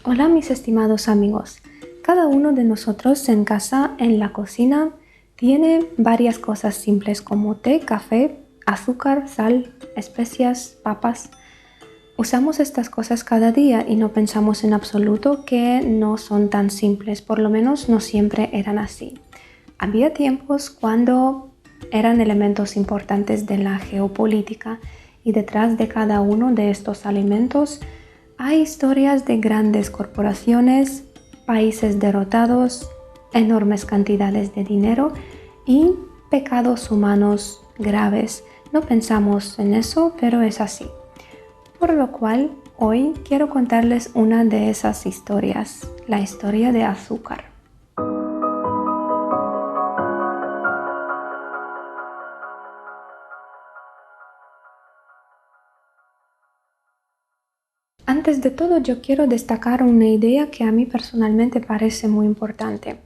Hola mis estimados amigos. Cada uno de nosotros en casa, en la cocina, tiene varias cosas simples como té, café, azúcar, sal, especias, papas. Usamos estas cosas cada día y no pensamos en absoluto que no son tan simples, por lo menos no siempre eran así. Había tiempos cuando eran elementos importantes de la geopolítica y detrás de cada uno de estos alimentos hay historias de grandes corporaciones, países derrotados, enormes cantidades de dinero y pecados humanos graves. No pensamos en eso, pero es así. Por lo cual, hoy quiero contarles una de esas historias, la historia de azúcar. Antes de todo, yo quiero destacar una idea que a mí personalmente parece muy importante.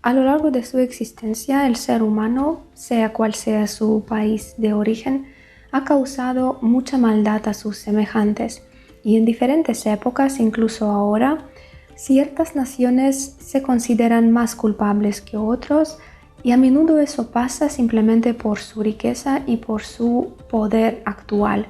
A lo largo de su existencia, el ser humano, sea cual sea su país de origen, ha causado mucha maldad a sus semejantes. Y en diferentes épocas, incluso ahora, ciertas naciones se consideran más culpables que otros y a menudo eso pasa simplemente por su riqueza y por su poder actual.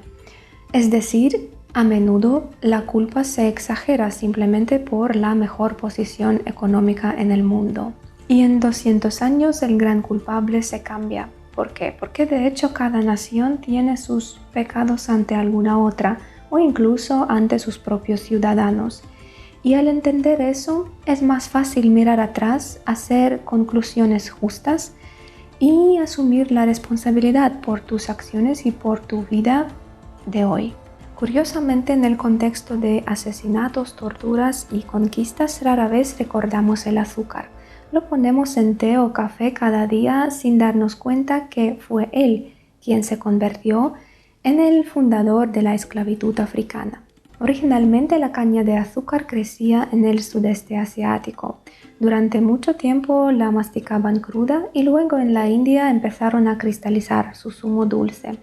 Es decir, a menudo la culpa se exagera simplemente por la mejor posición económica en el mundo. Y en 200 años el gran culpable se cambia. ¿Por qué? Porque de hecho cada nación tiene sus pecados ante alguna otra o incluso ante sus propios ciudadanos. Y al entender eso es más fácil mirar atrás, hacer conclusiones justas y asumir la responsabilidad por tus acciones y por tu vida de hoy. Curiosamente, en el contexto de asesinatos, torturas y conquistas, rara vez recordamos el azúcar. Lo ponemos en té o café cada día sin darnos cuenta que fue él quien se convirtió en el fundador de la esclavitud africana. Originalmente la caña de azúcar crecía en el sudeste asiático. Durante mucho tiempo la masticaban cruda y luego en la India empezaron a cristalizar su zumo dulce.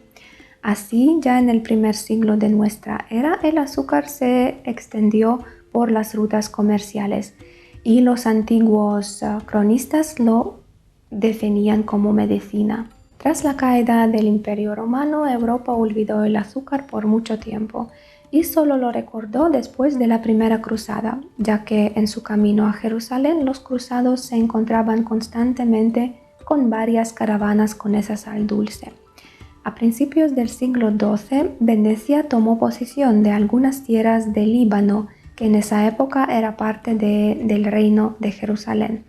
Así, ya en el primer siglo de nuestra era, el azúcar se extendió por las rutas comerciales y los antiguos cronistas lo definían como medicina. Tras la caída del Imperio Romano, Europa olvidó el azúcar por mucho tiempo y solo lo recordó después de la Primera Cruzada, ya que en su camino a Jerusalén los cruzados se encontraban constantemente con varias caravanas con esa sal dulce. A principios del siglo XII, Venecia tomó posesión de algunas tierras del Líbano, que en esa época era parte del reino de Jerusalén.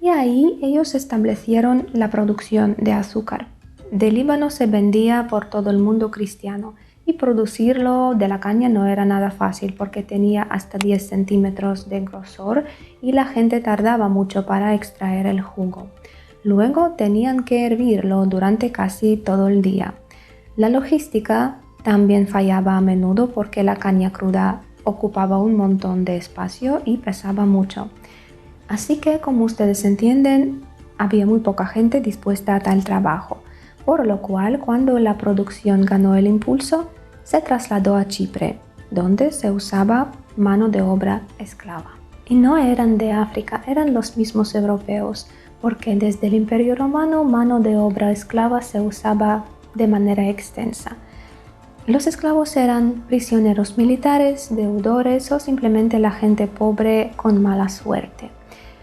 Y ahí ellos establecieron la producción de azúcar. Del Líbano se vendía por todo el mundo cristiano y producirlo de la caña no era nada fácil porque tenía hasta 10 centímetros de grosor y la gente tardaba mucho para extraer el jugo. Luego tenían que hervirlo durante casi todo el día. La logística también fallaba a menudo porque la caña cruda ocupaba un montón de espacio y pesaba mucho. Así que, como ustedes entienden, había muy poca gente dispuesta a tal trabajo, por lo cual cuando la producción ganó el impulso, se trasladó a Chipre, donde se usaba mano de obra esclava. Y no eran de África, eran los mismos europeos, porque desde el Imperio Romano mano de obra esclava se usaba de manera extensa. Los esclavos eran prisioneros militares, deudores o simplemente la gente pobre con mala suerte.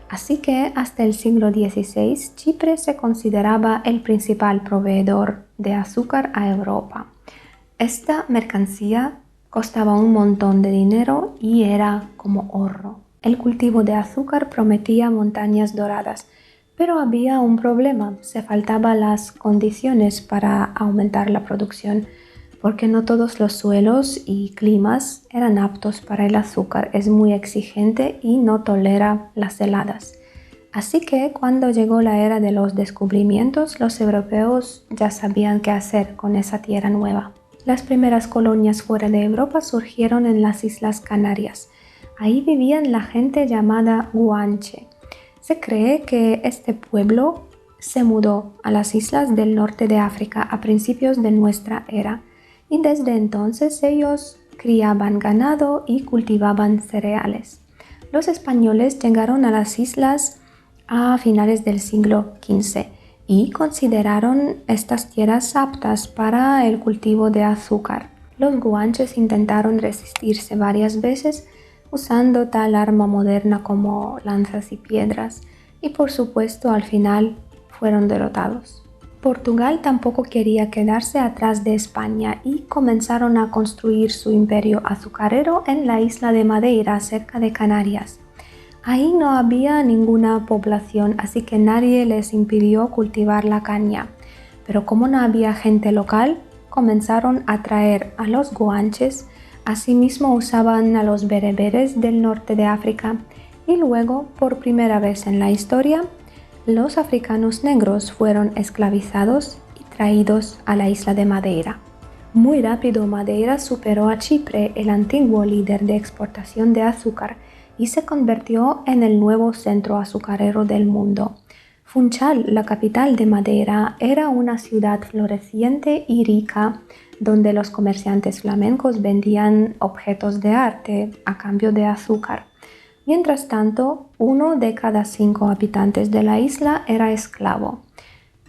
Así que hasta el siglo XVI Chipre se consideraba el principal proveedor de azúcar a Europa. Esta mercancía costaba un montón de dinero y era como oro. El cultivo de azúcar prometía montañas doradas. Pero había un problema, se faltaban las condiciones para aumentar la producción, porque no todos los suelos y climas eran aptos para el azúcar, es muy exigente y no tolera las heladas. Así que cuando llegó la era de los descubrimientos, los europeos ya sabían qué hacer con esa tierra nueva. Las primeras colonias fuera de Europa surgieron en las Islas Canarias. Ahí vivían la gente llamada Guanche. Se cree que este pueblo se mudó a las islas del norte de África a principios de nuestra era y desde entonces ellos criaban ganado y cultivaban cereales. Los españoles llegaron a las islas a finales del siglo XV y consideraron estas tierras aptas para el cultivo de azúcar. Los guanches intentaron resistirse varias veces usando tal arma moderna como lanzas y piedras, y por supuesto al final fueron derrotados. Portugal tampoco quería quedarse atrás de España y comenzaron a construir su imperio azucarero en la isla de Madeira, cerca de Canarias. Ahí no había ninguna población, así que nadie les impidió cultivar la caña. Pero como no había gente local, comenzaron a traer a los guanches, asimismo usaban a los bereberes del norte de África y luego, por primera vez en la historia, los africanos negros fueron esclavizados y traídos a la isla de Madeira. Muy rápido Madeira superó a Chipre, el antiguo líder de exportación de azúcar, y se convirtió en el nuevo centro azucarero del mundo. Funchal, la capital de Madeira, era una ciudad floreciente y rica, donde los comerciantes flamencos vendían objetos de arte a cambio de azúcar. Mientras tanto, 1 de cada 5 habitantes de la isla era esclavo.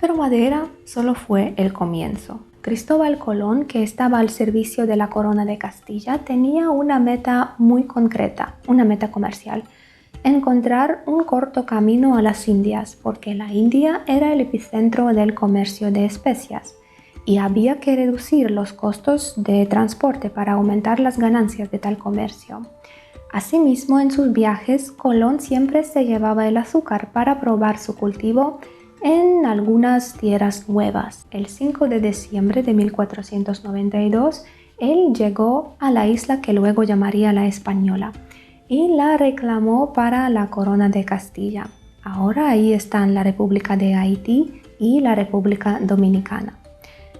Pero Madeira solo fue el comienzo. Cristóbal Colón, que estaba al servicio de la corona de Castilla, tenía una meta muy concreta, una meta comercial: encontrar un corto camino a las Indias, porque la India era el epicentro del comercio de especias y había que reducir los costos de transporte para aumentar las ganancias de tal comercio. Asimismo, en sus viajes, Colón siempre se llevaba el azúcar para probar su cultivo en algunas tierras nuevas. El 5 de diciembre de 1492, él llegó a la isla que luego llamaría la Española y la reclamó para la corona de Castilla. Ahora ahí están la República de Haití y la República Dominicana.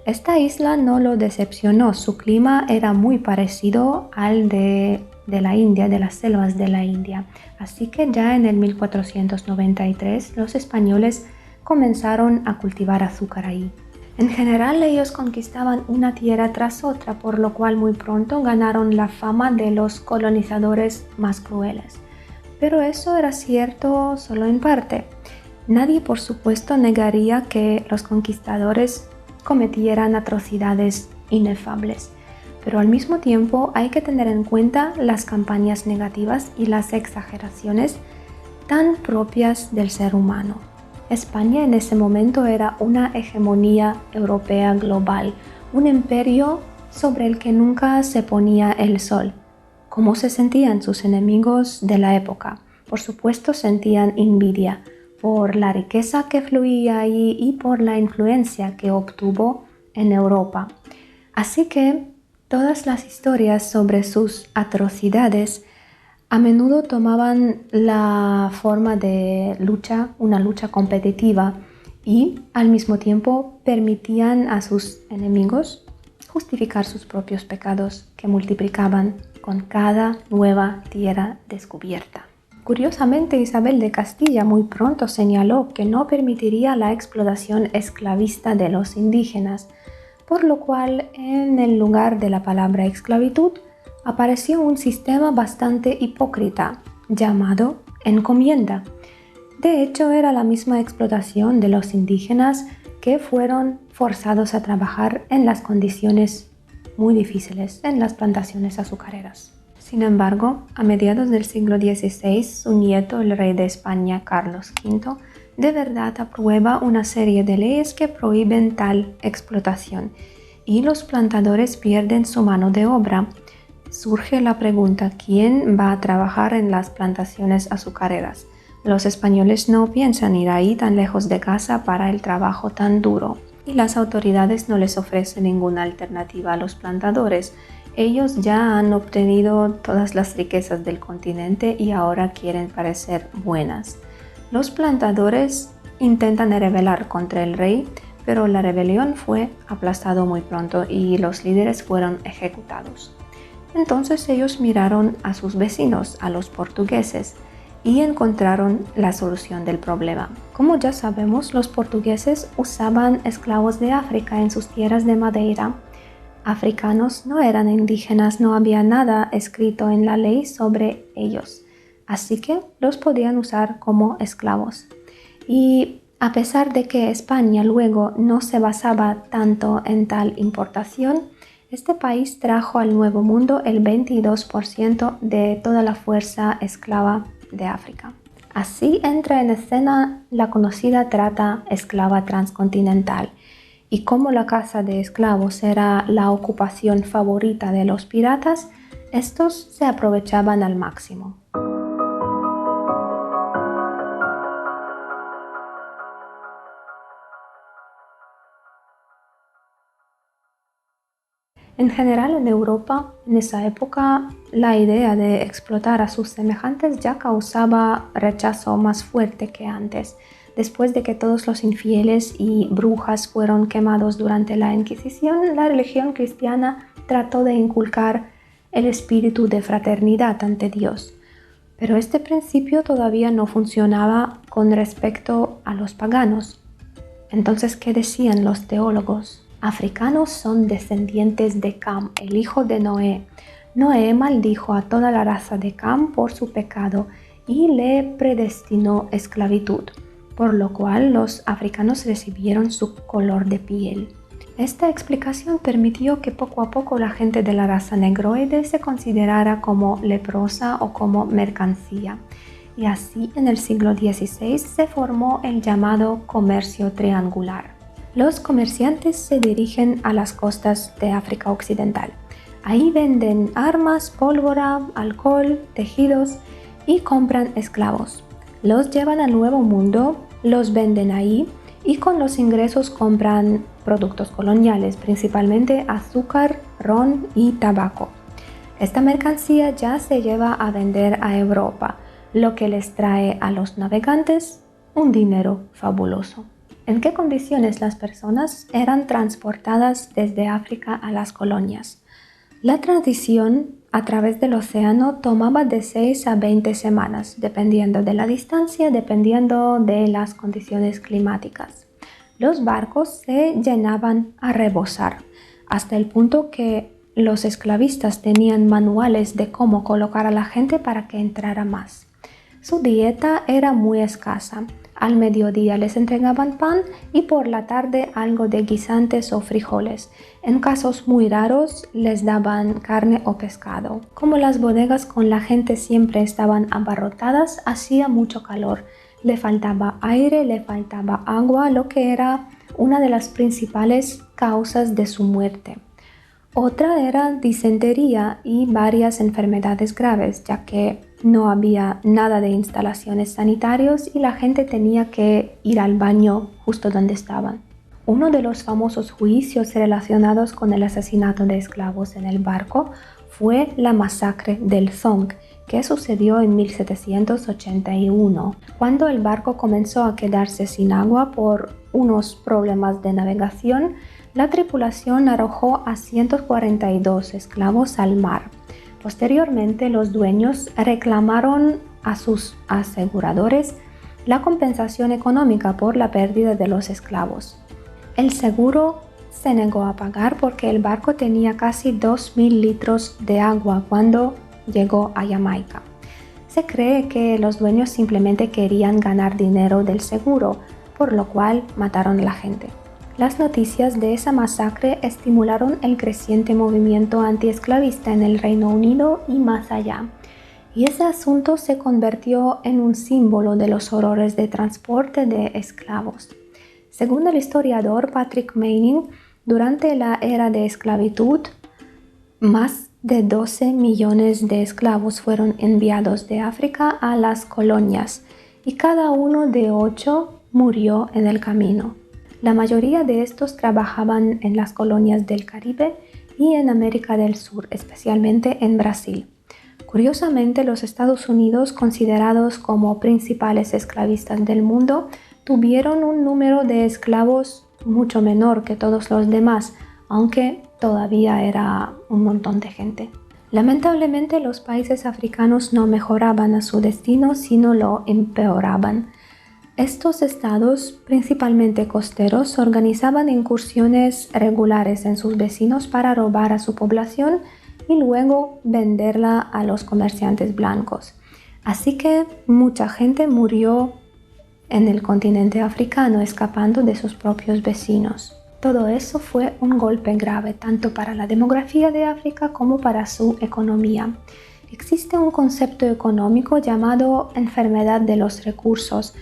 Esta isla no lo decepcionó, su clima era muy parecido al de la India, de las selvas de la India. Así que ya en el 1493 los españoles comenzaron a cultivar azúcar ahí. En general ellos conquistaban una tierra tras otra, por lo cual muy pronto ganaron la fama de los colonizadores más crueles. Pero eso era cierto solo en parte. Nadie, por supuesto, negaría que los conquistadores cometieran atrocidades inefables. Pero al mismo tiempo hay que tener en cuenta las campañas negativas y las exageraciones tan propias del ser humano. España en ese momento era una hegemonía europea global, un imperio sobre el que nunca se ponía el sol. ¿Cómo se sentían sus enemigos de la época? Por supuesto sentían envidia por la riqueza que fluía allí y por la influencia que obtuvo en Europa. Así que todas las historias sobre sus atrocidades a menudo tomaban la forma de lucha, una lucha competitiva, y al mismo tiempo permitían a sus enemigos justificar sus propios pecados que multiplicaban con cada nueva tierra descubierta. Curiosamente, Isabel de Castilla muy pronto señaló que no permitiría la explotación esclavista de los indígenas, por lo cual en el lugar de la palabra esclavitud apareció un sistema bastante hipócrita llamado encomienda. De hecho, era la misma explotación de los indígenas que fueron forzados a trabajar en las condiciones muy difíciles en las plantaciones azucareras. Sin embargo, a mediados del siglo XVI, su nieto, el rey de España, Carlos V, de verdad aprueba una serie de leyes que prohíben tal explotación y los plantadores pierden su mano de obra. Surge la pregunta: ¿quién va a trabajar en las plantaciones azucareras? Los españoles no piensan ir ahí tan lejos de casa para el trabajo tan duro, y las autoridades no les ofrecen ninguna alternativa a los plantadores. Ellos ya han obtenido todas las riquezas del continente y ahora quieren parecer buenas. Los plantadores intentan rebelar contra el rey, pero la rebelión fue aplastada muy pronto y los líderes fueron ejecutados. Entonces ellos miraron a sus vecinos, a los portugueses, y encontraron la solución del problema. Como ya sabemos, los portugueses usaban esclavos de África en sus tierras de Madeira. Africanos no eran indígenas, no había nada escrito en la ley sobre ellos. así que los podían usar como esclavos. Y a pesar de que España luego no se basaba tanto en tal importación, este país trajo al Nuevo Mundo el 22% de toda la fuerza esclava de África. Así entra en escena la conocida trata esclava transcontinental, y como la caza de esclavos era la ocupación favorita de los piratas, estos se aprovechaban al máximo. En general, en Europa, en esa época, la idea de explotar a sus semejantes ya causaba rechazo más fuerte que antes, después de que todos los infieles y brujas fueron quemados durante la Inquisición. La religión cristiana trató de inculcar el espíritu de fraternidad ante Dios, pero este principio todavía no funcionaba con respecto a los paganos. Entonces, ¿qué decían los teólogos? Africanos son descendientes de Cam, el hijo de Noé. Noé maldijo a toda la raza de Cam por su pecado y le predestinó esclavitud, por lo cual los africanos recibieron su color de piel. Esta explicación permitió que poco a poco la gente de la raza negroide se considerara como leprosa o como mercancía. Y así en el siglo XVI se formó el llamado comercio triangular. Los comerciantes se dirigen a las costas de África Occidental. Ahí venden armas, pólvora, alcohol, tejidos y compran esclavos. Los llevan al Nuevo Mundo, los venden ahí y con los ingresos compran productos coloniales, principalmente azúcar, ron y tabaco. Esta mercancía ya se lleva a vender a Europa, lo que les trae a los navegantes un dinero fabuloso. ¿En qué condiciones las personas eran transportadas desde África a las colonias? La transición a través del océano tomaba de 6 a 20 semanas, dependiendo de la distancia, dependiendo de las condiciones climáticas. Los barcos se llenaban a rebosar, hasta el punto que los esclavistas tenían manuales de cómo colocar a la gente para que entrara más. Su dieta era muy escasa. Al mediodía les entregaban pan y por la tarde algo de guisantes o frijoles. En casos muy raros les daban carne o pescado. Como las bodegas con la gente siempre estaban abarrotadas, hacía mucho calor. Le faltaba aire, le faltaba agua, lo que era una de las principales causas de su muerte. Otra era disentería y varias enfermedades graves, ya que no había nada de instalaciones sanitarias y la gente tenía que ir al baño justo donde estaban. Uno de los famosos juicios relacionados con el asesinato de esclavos en el barco fue la masacre del Zong, que sucedió en 1781, cuando el barco comenzó a quedarse sin agua por unos problemas de navegación. La tripulación arrojó a 142 esclavos al mar. Posteriormente, los dueños reclamaron a sus aseguradores la compensación económica por la pérdida de los esclavos. El seguro se negó a pagar porque el barco tenía casi 2.000 litros de agua cuando llegó a Jamaica. Se cree que los dueños simplemente querían ganar dinero del seguro, por lo cual mataron a la gente. Las noticias de esa masacre estimularon el creciente movimiento antiesclavista en el Reino Unido y más allá, y ese asunto se convirtió en un símbolo de los horrores de transporte de esclavos. Según el historiador Patrick Manning, durante la era de esclavitud, más de 12 millones de esclavos fueron enviados de África a las colonias y cada uno de 8 murió en el camino. La mayoría de estos trabajaban en las colonias del Caribe y en América del Sur, especialmente en Brasil. Curiosamente, los Estados Unidos, considerados como principales esclavistas del mundo, tuvieron un número de esclavos mucho menor que todos los demás, aunque todavía era un montón de gente. Lamentablemente, los países africanos no mejoraban a su destino, sino lo empeoraban. Estos estados, principalmente costeros, organizaban incursiones regulares en sus vecinos para robar a su población y luego venderla a los comerciantes blancos. Así que mucha gente murió en el continente africano escapando de sus propios vecinos. Todo eso fue un golpe grave tanto para la demografía de África como para su economía. Existe un concepto económico llamado enfermedad de los recursos,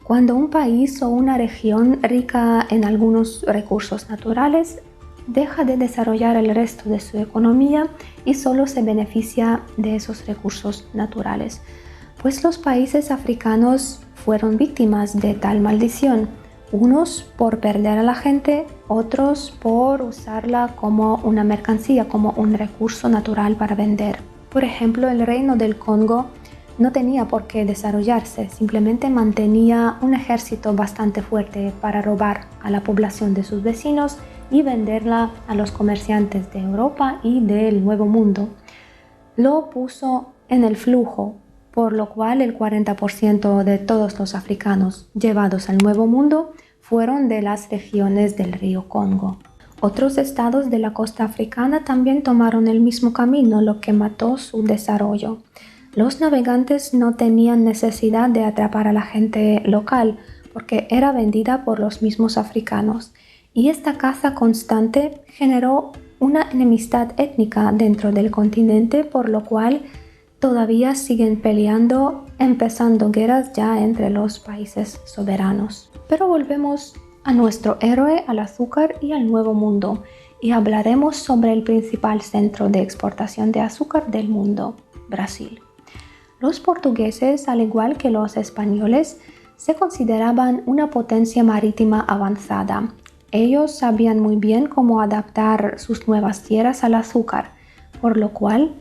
cuando un país o una región rica en algunos recursos naturales deja de desarrollar el resto de su economía y solo se beneficia de esos recursos naturales. Pues los países africanos fueron víctimas de tal maldición, unos por perder a la gente, otros por usarla como una mercancía, como un recurso natural para vender. Por ejemplo, el reino del Congo no tenía por qué desarrollarse, simplemente mantenía un ejército bastante fuerte para robar a la población de sus vecinos y venderla a los comerciantes de Europa y del Nuevo Mundo. Lo puso en el flujo, por lo cual el 40% de todos los africanos llevados al Nuevo Mundo fueron de las regiones del río Congo. Otros estados de la costa africana también tomaron el mismo camino, lo que mató su desarrollo. Los navegantes no tenían necesidad de atrapar a la gente local porque era vendida por los mismos africanos, y esta caza constante generó una enemistad étnica dentro del continente, por lo cual todavía siguen peleando, empezando guerras ya entre los países soberanos. Pero volvemos a nuestro héroe, al azúcar y al Nuevo Mundo, y hablaremos sobre el principal centro de exportación de azúcar del mundo, Brasil. Los portugueses, al igual que los españoles, se consideraban una potencia marítima avanzada. Ellos sabían muy bien cómo adaptar sus nuevas tierras al azúcar, por lo cual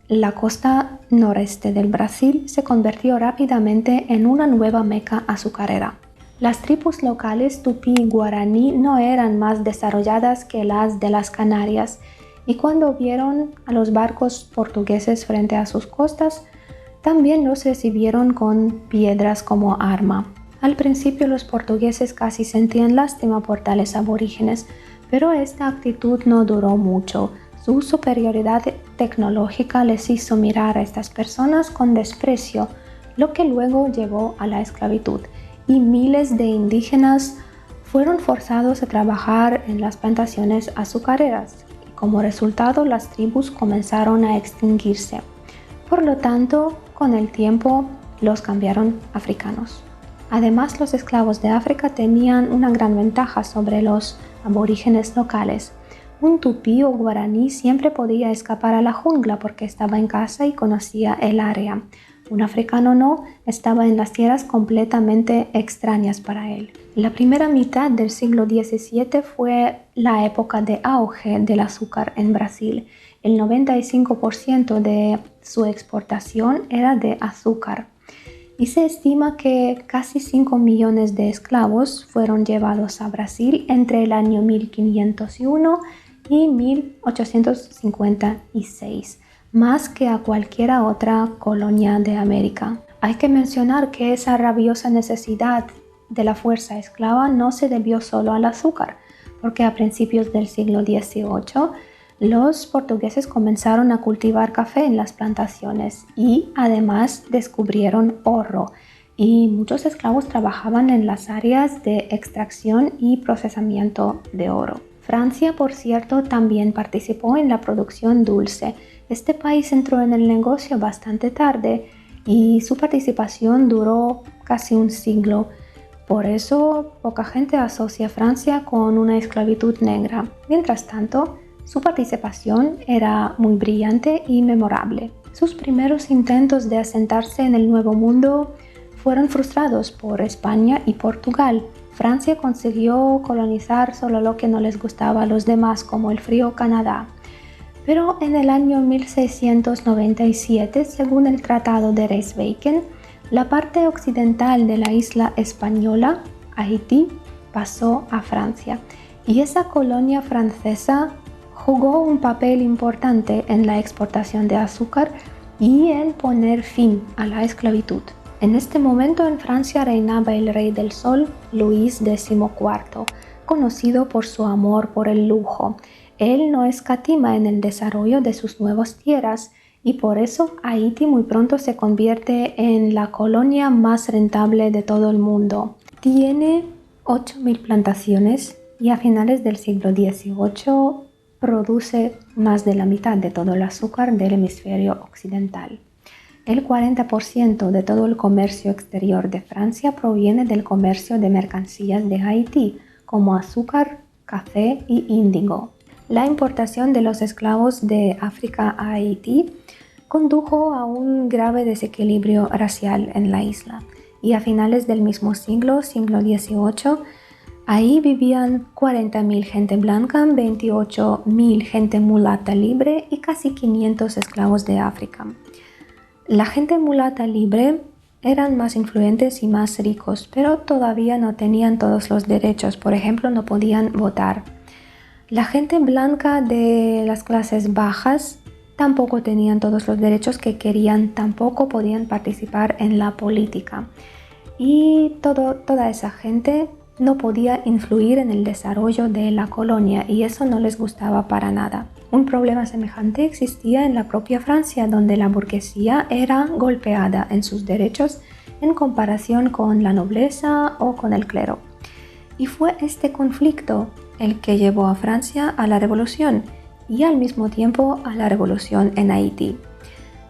la costa noreste del Brasil se convirtió rápidamente en una nueva meca azucarera. Las tribus locales tupí y guaraní no eran más desarrolladas que las de las Canarias, y cuando vieron a los barcos portugueses frente a sus costas, también los recibieron con piedras como arma. Al principio los portugueses casi sentían lástima por tales aborígenes, pero esta actitud no duró mucho. Su superioridad tecnológica les hizo mirar a estas personas con desprecio, lo que luego llevó a la esclavitud, y miles de indígenas fueron forzados a trabajar en las plantaciones azucareras, y como resultado las tribus comenzaron a extinguirse. Por lo tanto, con el tiempo los cambiaron africanos. Además, los esclavos de África tenían una gran ventaja sobre los aborígenes locales. Un tupí o guaraní siempre podía escapar a la jungla porque estaba en casa y conocía el área. Un africano no, estaba en las tierras completamente extrañas para él. La primera mitad del siglo XVII fue la época de auge del azúcar en Brasil. El 95% de su exportación era de azúcar. Y se estima que casi 5 millones de esclavos fueron llevados a Brasil entre el año 1501 y 1856, más que a cualquier otra colonia de América. Hay que mencionar que esa rabiosa necesidad de la fuerza esclava no se debió solo al azúcar, porque a principios del siglo XVIII los portugueses comenzaron a cultivar café en las plantaciones y además descubrieron oro, y muchos esclavos trabajaban en las áreas de extracción y procesamiento de oro. Francia, por cierto, también participó en la producción dulce. Este país entró en el negocio bastante tarde y su participación duró casi un siglo. Por eso, poca gente asocia a Francia con una esclavitud negra. Mientras tanto, su participación era muy brillante y memorable. Sus primeros intentos de asentarse en el Nuevo Mundo fueron frustrados por España y Portugal. Francia consiguió colonizar solo lo que no les gustaba a los demás, como el frío Canadá. Pero en el año 1697, según el Tratado de Rijswijk, la parte occidental de la isla española, Haití, pasó a Francia, y esa colonia francesa jugó un papel importante en la exportación de azúcar y en poner fin a la esclavitud. En este momento en Francia reinaba el rey del sol, Luis XIV, conocido por su amor por el lujo. Él no escatima en el desarrollo de sus nuevas tierras y por eso Haití muy pronto se convierte en la colonia más rentable de todo el mundo. Tiene 8.000 plantaciones y a finales del siglo XVIII produce más de la mitad de todo el azúcar del hemisferio occidental. El 40% de todo el comercio exterior de Francia proviene del comercio de mercancías de Haití, como azúcar, café y índigo. La importación de los esclavos de África a Haití condujo a un grave desequilibrio racial en la isla, y a finales del mismo siglo XVIII, ahí vivían 40.000 gente blanca, 28.000 gente mulata libre y casi 500 esclavos de África. La gente mulata libre eran más influyentes y más ricos, pero todavía no tenían todos los derechos. Por ejemplo, no podían votar. La gente blanca de las clases bajas tampoco tenían todos los derechos que querían, tampoco podían participar en la política. Y toda esa gente no podía influir en el desarrollo de la colonia y eso no les gustaba para nada. Un problema semejante existía en la propia Francia, donde la burguesía era golpeada en sus derechos en comparación con la nobleza o con el clero. Y fue este conflicto el que llevó a Francia a la revolución y al mismo tiempo a la revolución en Haití.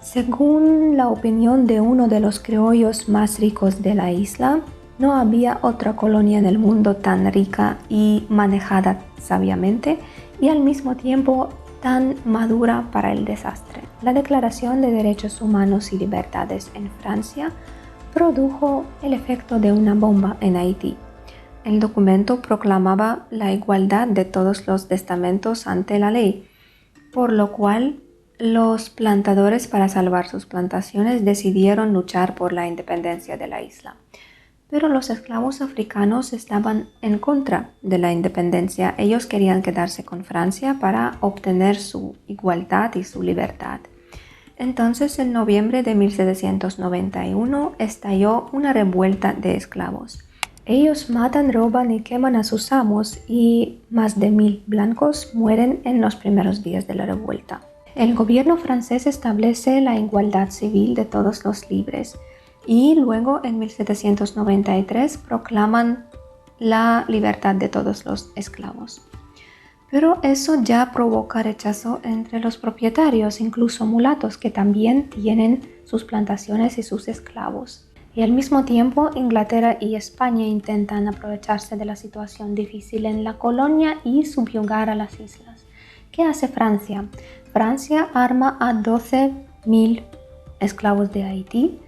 Según la opinión de uno de los criollos más ricos de la isla, no había otra colonia en el mundo tan rica y manejada sabiamente y al mismo tiempo tan madura para el desastre. La Declaración de Derechos Humanos y Libertades en Francia produjo el efecto de una bomba en Haití. El documento proclamaba la igualdad de todos los estamentos ante la ley, por lo cual los plantadores, para salvar sus plantaciones, decidieron luchar por la independencia de la isla. Pero los esclavos africanos estaban en contra de la independencia. Ellos querían quedarse con Francia para obtener su igualdad y su libertad. Entonces, en noviembre de 1791 estalló una revuelta de esclavos. Ellos matan, roban y queman a sus amos y más de 1.000 blancos mueren en los primeros días de la revuelta. El gobierno francés establece la igualdad civil de todos los libres y luego en 1793 proclaman la libertad de todos los esclavos. Pero eso ya provoca rechazo entre los propietarios, incluso mulatos, que también tienen sus plantaciones y sus esclavos. Y al mismo tiempo, Inglaterra y España intentan aprovecharse de la situación difícil en la colonia y subyugar a las islas. ¿Qué hace Francia? Francia arma a 12.000 esclavos de Haití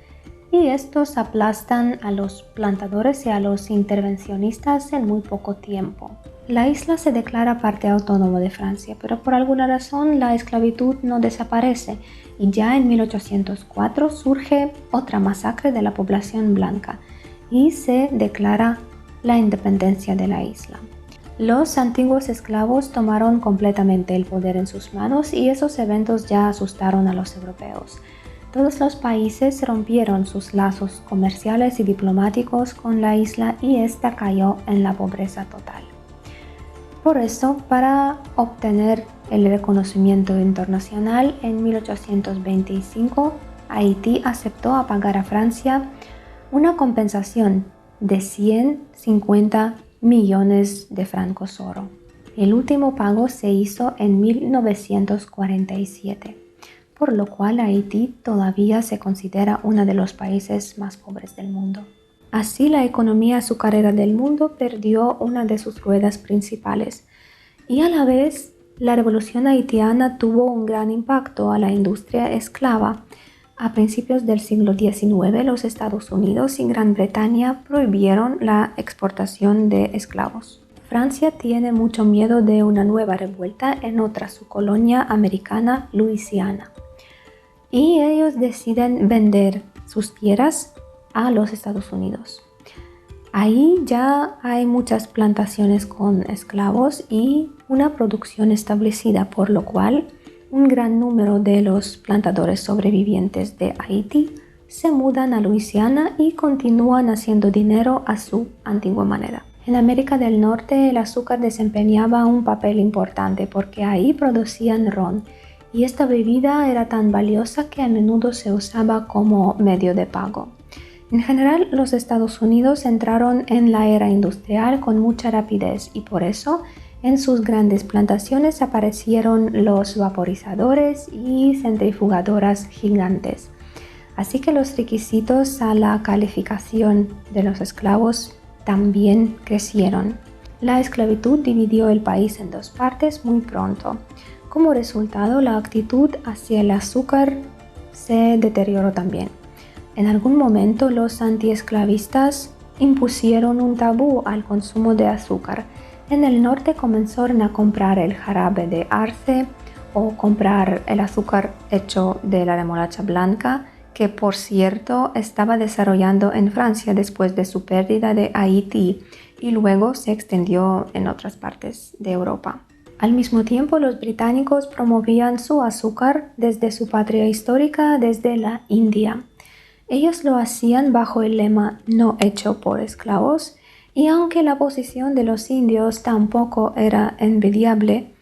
y estos aplastan a los plantadores y a los intervencionistas en muy poco tiempo. La isla se declara parte autónoma de Francia, pero por alguna razón la esclavitud no desaparece y ya en 1804 surge otra masacre de la población blanca y se declara la independencia de la isla. Los antiguos esclavos tomaron completamente el poder en sus manos y esos eventos ya asustaron a los europeos. Todos los países rompieron sus lazos comerciales y diplomáticos con la isla y esta cayó en la pobreza total. Por eso, para obtener el reconocimiento internacional, en 1825 Haití aceptó a pagar a Francia una compensación de 150 millones de francos oro. El último pago se hizo en 1947, por lo cual Haití todavía se considera uno de los países más pobres del mundo. Así, la economía azucarera del mundo perdió una de sus ruedas principales y a la vez la revolución haitiana tuvo un gran impacto a la industria esclava. A principios del siglo XIX, los Estados Unidos y Gran Bretaña prohibieron la exportación de esclavos. Francia tiene mucho miedo de una nueva revuelta en otra su colonia americana, Luisiana, y ellos deciden vender sus tierras a los Estados Unidos. Ahí ya hay muchas plantaciones con esclavos y una producción establecida, por lo cual un gran número de los plantadores sobrevivientes de Haití se mudan a Luisiana y continúan haciendo dinero a su antigua manera. En América del Norte el azúcar desempeñaba un papel importante porque ahí producían ron y esta bebida era tan valiosa que a menudo se usaba como medio de pago. En general, los Estados Unidos entraron en la era industrial con mucha rapidez y por eso en sus grandes plantaciones aparecieron los vaporizadores y centrifugadoras gigantes. Así que los requisitos a la calificación de los esclavos también crecieron. La esclavitud dividió el país en dos partes muy pronto. Como resultado, la actitud hacia el azúcar se deterioró también. En algún momento los antiesclavistas impusieron un tabú al consumo de azúcar. En el norte comenzaron a comprar el jarabe de arce o comprar el azúcar hecho de la remolacha blanca, que por cierto estaba desarrollando en Francia después de su pérdida de Haití y luego se extendió en otras partes de Europa. Al mismo tiempo, los británicos promovían su azúcar desde su patria histórica, desde la India. Ellos lo hacían bajo el lema "no hecho por esclavos", y aunque la posición de los indios tampoco era envidiable,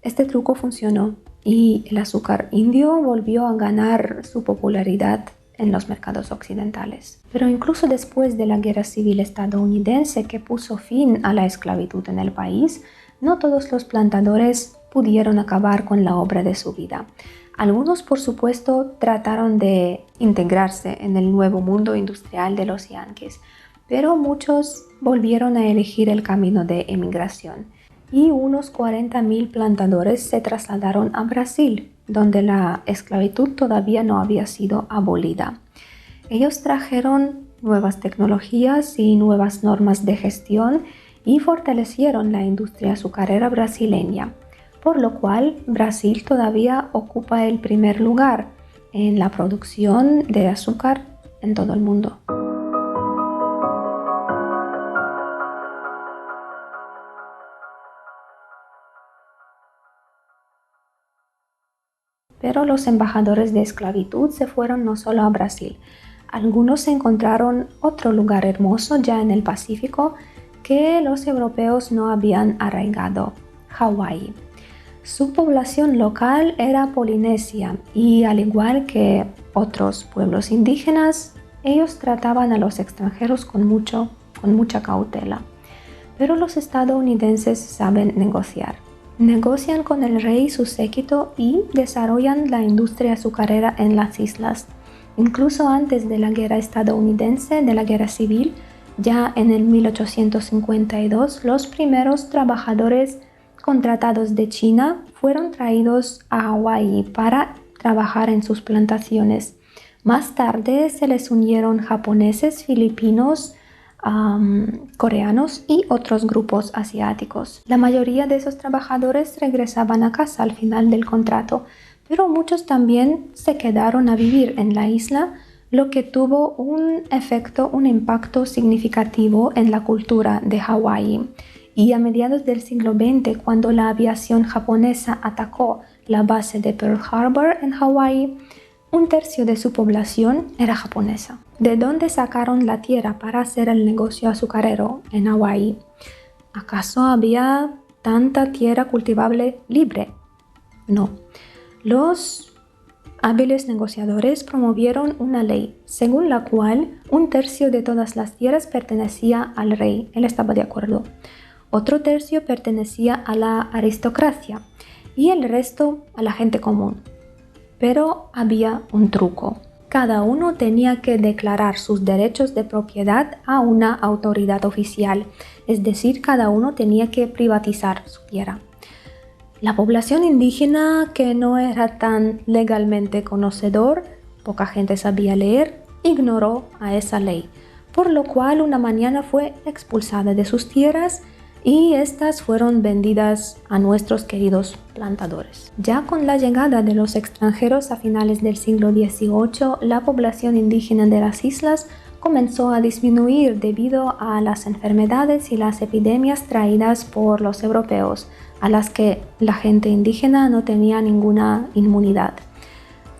este truco funcionó y el azúcar indio volvió a ganar su popularidad en los mercados occidentales. Pero incluso después de la Guerra Civil estadounidense que puso fin a la esclavitud en el país, no todos los plantadores pudieron acabar con la obra de su vida. Algunos, por supuesto, trataron de integrarse en el nuevo mundo industrial de los yanquis, pero muchos volvieron a elegir el camino de emigración y unos 40,000 plantadores se trasladaron a Brasil, donde la esclavitud todavía no había sido abolida. Ellos trajeron nuevas tecnologías y nuevas normas de gestión y fortalecieron la industria azucarera brasileña, por lo cual Brasil todavía ocupa el primer lugar en la producción de azúcar en todo el mundo. Pero los embajadores de esclavitud se fueron no solo a Brasil. Algunos encontraron otro lugar hermoso ya en el Pacífico que los europeos no habían arraigado: Hawái. Su población local era polinesia y, al igual que otros pueblos indígenas, ellos trataban a los extranjeros con mucha cautela. Pero los estadounidenses saben negociar. Negocian con el rey y su séquito y desarrollan la industria azucarera en las islas. Incluso antes de la guerra estadounidense, de la guerra civil, ya en el 1852, los primeros trabajadores contratados de China fueron traídos a Hawái para trabajar en sus plantaciones. Más tarde se les unieron japoneses, filipinos, coreanos y otros grupos asiáticos. La mayoría de esos trabajadores regresaban a casa al final del contrato, pero muchos también se quedaron a vivir en la isla, lo que tuvo un impacto significativo en la cultura de Hawái. Y a mediados del siglo XX, cuando la aviación japonesa atacó la base de Pearl Harbor en Hawái, 1/3 de su población era japonesa. ¿De dónde sacaron la tierra para hacer el negocio azucarero en Hawái? ¿Acaso había tanta tierra cultivable libre? No. Los hábiles negociadores promovieron una ley según la cual 1/3 de todas las tierras pertenecía al rey. Él estaba de acuerdo. Otro tercio pertenecía a la aristocracia y el resto a la gente común. Pero había un truco. Cada uno tenía que declarar sus derechos de propiedad a una autoridad oficial, es decir, cada uno tenía que privatizar su tierra. La población indígena, que no era tan legalmente conocedor, poca gente sabía leer, ignoró a esa ley, por lo cual una mañana fue expulsada de sus tierras y estas fueron vendidas a nuestros queridos plantadores. Ya con la llegada de los extranjeros a finales del siglo XVIII, la población indígena de las islas comenzó a disminuir debido a las enfermedades y las epidemias traídas por los europeos, a las que la gente indígena no tenía ninguna inmunidad.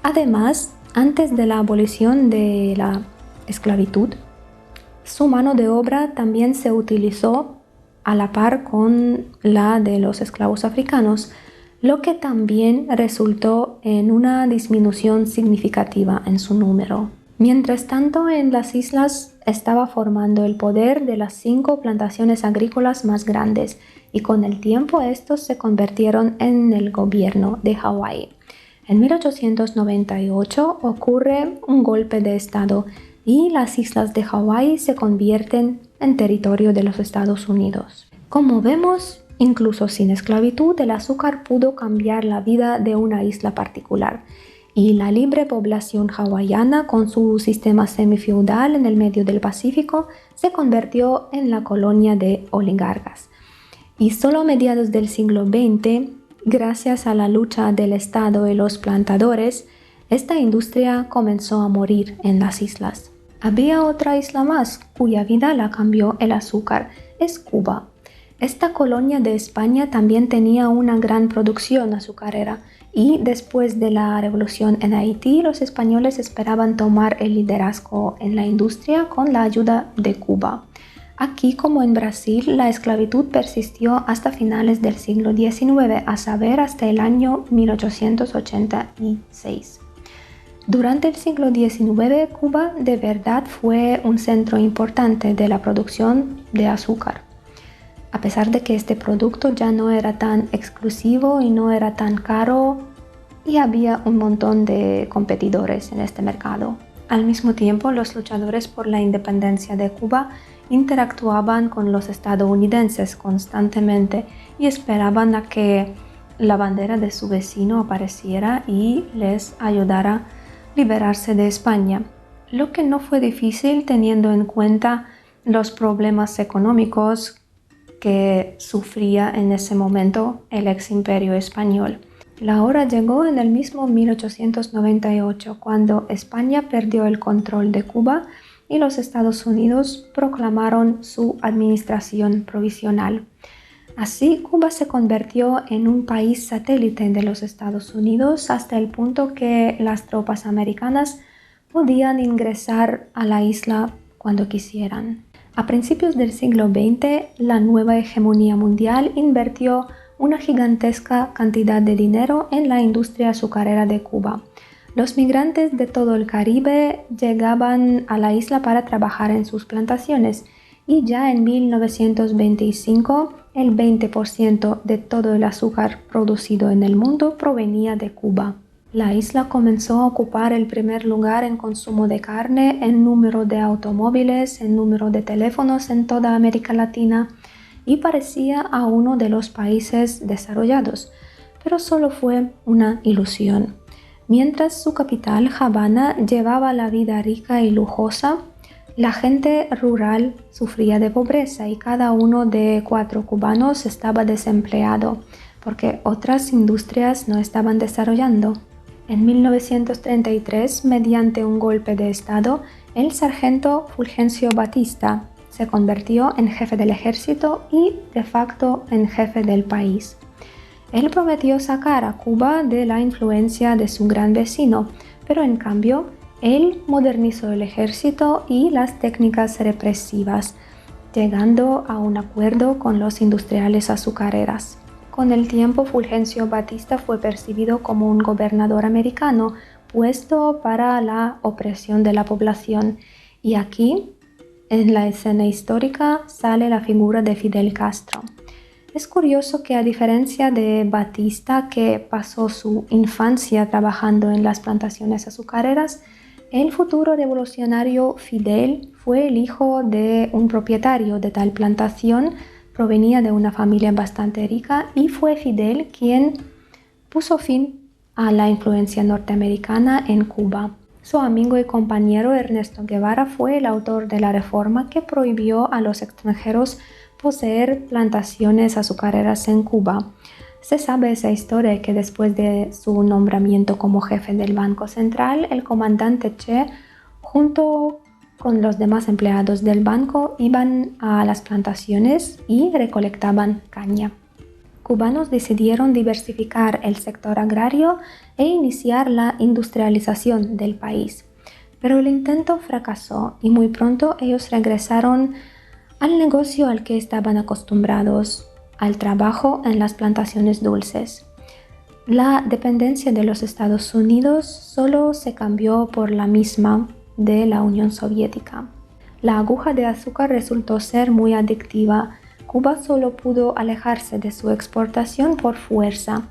Además, antes de la abolición de la esclavitud, su mano de obra también se utilizó a la par con la de los esclavos africanos. lo que también resultó en una disminución significativa en su número. Mientras tanto, en las islas estaba formando el poder de las 5 plantaciones agrícolas más grandes y con el tiempo estos se convirtieron en el gobierno de Hawái. En 1898 ocurre un golpe de estado y las islas de Hawái se convierten en territorio de los Estados Unidos. Como vemos, incluso sin esclavitud, el azúcar pudo cambiar la vida de una isla particular y la libre población hawaiana, con su sistema semifeudal en el medio del Pacífico, se convirtió en la colonia de oligarcas. Y solo a mediados del siglo XX, gracias a la lucha del Estado y los plantadores, esta industria comenzó a morir en las islas. Había otra isla más cuya vida la cambió el azúcar, es Cuba. Esta colonia de España también tenía una gran producción azucarera y después de la revolución en Haití, los españoles esperaban tomar el liderazgo en la industria con la ayuda de Cuba. Aquí, como en Brasil, la esclavitud persistió hasta finales del siglo XIX, a saber, hasta el año 1886. Durante el siglo XIX, Cuba de verdad fue un centro importante de la producción de azúcar. A pesar de que este producto ya no era tan exclusivo y no era tan caro, y había un montón de competidores en este mercado. Al mismo tiempo, los luchadores por la independencia de Cuba interactuaban con los estadounidenses constantemente y esperaban a que la bandera de su vecino apareciera y les ayudara a liberarse de España, lo que no fue difícil teniendo en cuenta los problemas económicos que sufría en ese momento el ex imperio español. La hora llegó en el mismo 1898, cuando España perdió el control de Cuba y los Estados Unidos proclamaron su administración provisional. Así, Cuba se convirtió en un país satélite de los Estados Unidos hasta el punto que las tropas americanas podían ingresar a la isla cuando quisieran. A principios del siglo XX, la nueva hegemonía mundial invirtió una gigantesca cantidad de dinero en la industria azucarera de Cuba. Los migrantes de todo el Caribe llegaban a la isla para trabajar en sus plantaciones y ya en 1925 el 20% de todo el azúcar producido en el mundo provenía de Cuba. La isla comenzó a ocupar el primer lugar en consumo de carne, en número de automóviles, en número de teléfonos en toda América Latina y parecía a uno de los países desarrollados, pero solo fue una ilusión. Mientras su capital, Habana, llevaba la vida rica y lujosa, la gente rural sufría de pobreza y cada uno de 4 cubanos estaba desempleado porque otras industrias no estaban desarrollando. En 1933, mediante un golpe de estado, el sargento Fulgencio Batista se convirtió en jefe del ejército y de facto en jefe del país. Él prometió sacar a Cuba de la influencia de su gran vecino, pero en cambio, él modernizó el ejército y las técnicas represivas, llegando a un acuerdo con los industriales azucareras. Con el tiempo, Fulgencio Batista fue percibido como un gobernador americano puesto para la opresión de la población. Y aquí, en la escena histórica, sale la figura de Fidel Castro. Es curioso que a diferencia de Batista, que pasó su infancia trabajando en las plantaciones azucareras, el futuro revolucionario Fidel fue el hijo de un propietario de tal plantación, provenía de una familia bastante rica y fue Fidel quien puso fin a la influencia norteamericana en Cuba. Su amigo y compañero Ernesto Guevara fue el autor de la reforma que prohibió a los extranjeros poseer plantaciones azucareras en Cuba. Se sabe esa historia que después de su nombramiento como jefe del Banco Central, el comandante Che, junto con los demás empleados del banco, iban a las plantaciones y recolectaban caña. Cubanos decidieron diversificar el sector agrario e iniciar la industrialización del país. Pero el intento fracasó y muy pronto ellos regresaron al negocio al que estaban acostumbrados, al trabajo en las plantaciones dulces. La dependencia de los Estados Unidos solo se cambió por la misma de la Unión Soviética. La aguja de azúcar resultó ser muy adictiva. Cuba solo pudo alejarse de su exportación por fuerza,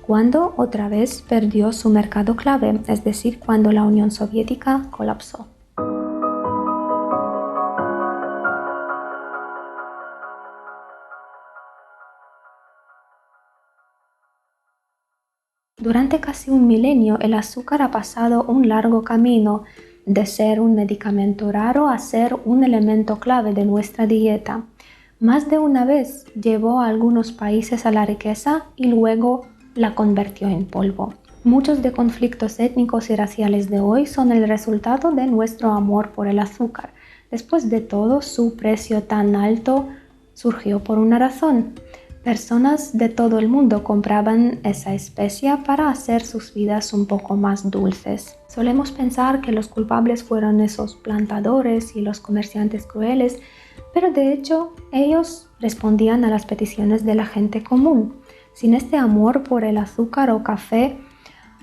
cuando otra vez perdió su mercado clave, es decir, cuando la Unión Soviética colapsó. Durante casi un milenio, el azúcar ha pasado un largo camino de ser un medicamento raro a ser un elemento clave de nuestra dieta. Más de una vez llevó a algunos países a la riqueza y luego la convirtió en polvo. Muchos de conflictos étnicos y raciales de hoy son el resultado de nuestro amor por el azúcar. Después de todo, su precio tan alto surgió por una razón. Personas de todo el mundo compraban esa especia para hacer sus vidas un poco más dulces. Solemos pensar que los culpables fueron esos plantadores y los comerciantes crueles, pero de hecho ellos respondían a las peticiones de la gente común. Sin este amor por el azúcar o café,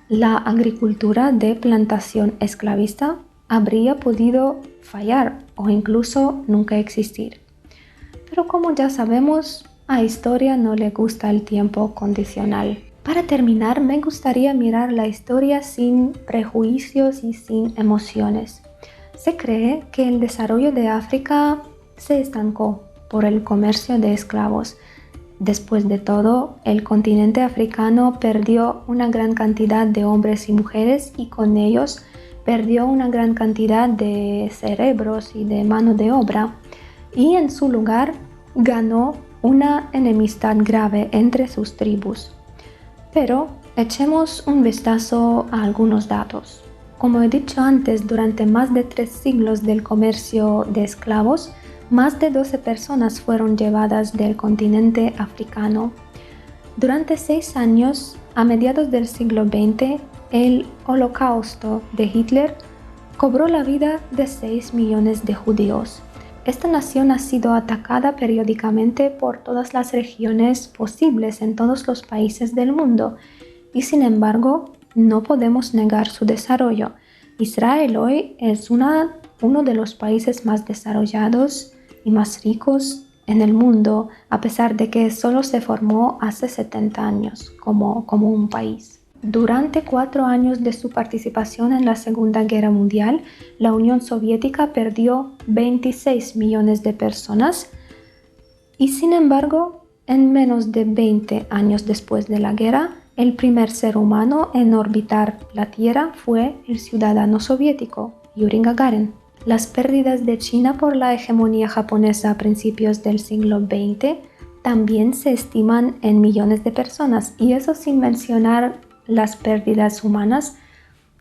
la agricultura de plantación esclavista habría podido fallar o incluso nunca existir. Pero como ya sabemos, a historia no le gusta el tiempo condicional. Para terminar, me gustaría mirar la historia sin prejuicios y sin emociones. Se cree que el desarrollo de África se estancó por el comercio de esclavos. Después de todo, el continente africano perdió una gran cantidad de hombres y mujeres y con ellos perdió una gran cantidad de cerebros y de mano de obra, y en su lugar ganó una enemistad grave entre sus tribus. Pero echemos un vistazo a algunos datos. Como he dicho antes, durante más de 3 siglos del comercio de esclavos, más de 12 personas fueron llevadas del continente africano. Durante 6 años, a mediados del siglo XX, el Holocausto de Hitler cobró la vida de 6 millones de judíos. Esta nación ha sido atacada periódicamente por todas las regiones posibles en todos los países del mundo y sin embargo no podemos negar su desarrollo. Israel hoy es uno de los países más desarrollados y más ricos en el mundo, a pesar de que solo se formó hace 70 años como un país. Durante 4 años de su participación en la Segunda Guerra Mundial, la Unión Soviética perdió 26 millones de personas y sin embargo, en menos de 20 años después de la guerra, el primer ser humano en orbitar la Tierra fue el ciudadano soviético, Yuri Gagarin. Las pérdidas de China por la hegemonía japonesa a principios del siglo XX también se estiman en millones de personas, y eso sin mencionar las pérdidas humanas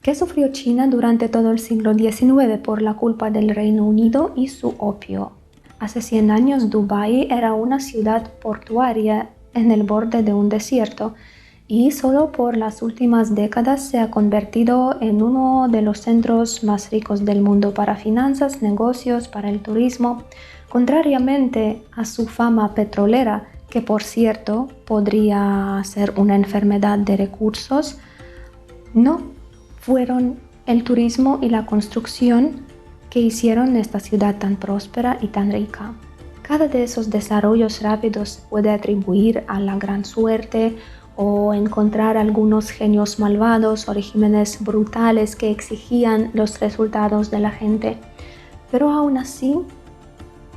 que sufrió China durante todo el siglo XIX por la culpa del Reino Unido y su opio. Hace 100 años Dubái era una ciudad portuaria en el borde de un desierto y solo por las últimas décadas se ha convertido en uno de los centros más ricos del mundo para finanzas, negocios, para el turismo. Contrariamente a su fama petrolera, que por cierto podría ser una enfermedad de recursos, no fueron el turismo y la construcción que hicieron esta ciudad tan próspera y tan rica. Cada de esos desarrollos rápidos se puede atribuir a la gran suerte o encontrar algunos genios malvados o regímenes brutales que exigían los resultados de la gente. Pero aún así,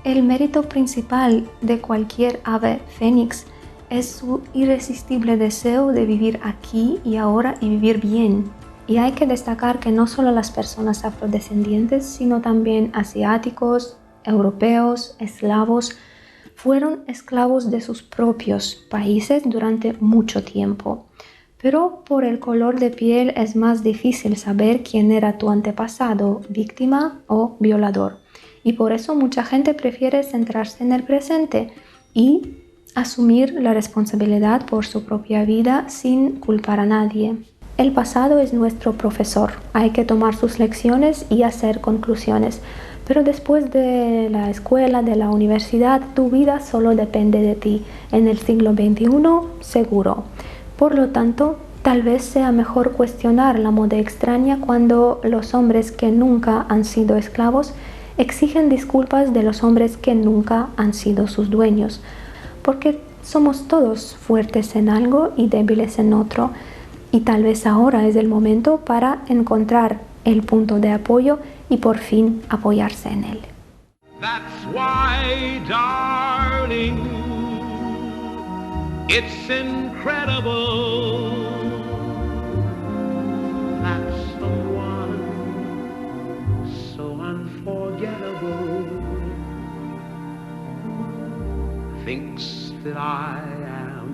el mérito principal de cualquier ave fénix es su irresistible deseo de vivir aquí y ahora y vivir bien. Y hay que destacar que no solo las personas afrodescendientes, sino también asiáticos, europeos, eslavos, fueron esclavos de sus propios países durante mucho tiempo. Pero por el color de piel es más difícil saber quién era tu antepasado, víctima o violador. Y por eso mucha gente prefiere centrarse en el presente y asumir la responsabilidad por su propia vida sin culpar a nadie. El pasado es nuestro profesor, hay que tomar sus lecciones y hacer conclusiones. Pero después de la escuela, de la universidad, tu vida solo depende de ti. En el siglo XXI, seguro. Por lo tanto, tal vez sea mejor cuestionar la moda extraña cuando los hombres que nunca han sido esclavos exigen disculpas de los hombres que nunca han sido sus dueños, porque somos todos fuertes en algo y débiles en otro, y tal vez ahora es el momento para encontrar el punto de apoyo y por fin apoyarse en él. That's why, darling, it's incredible that someone so unforgettable thinks that I am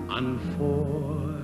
unforgettable.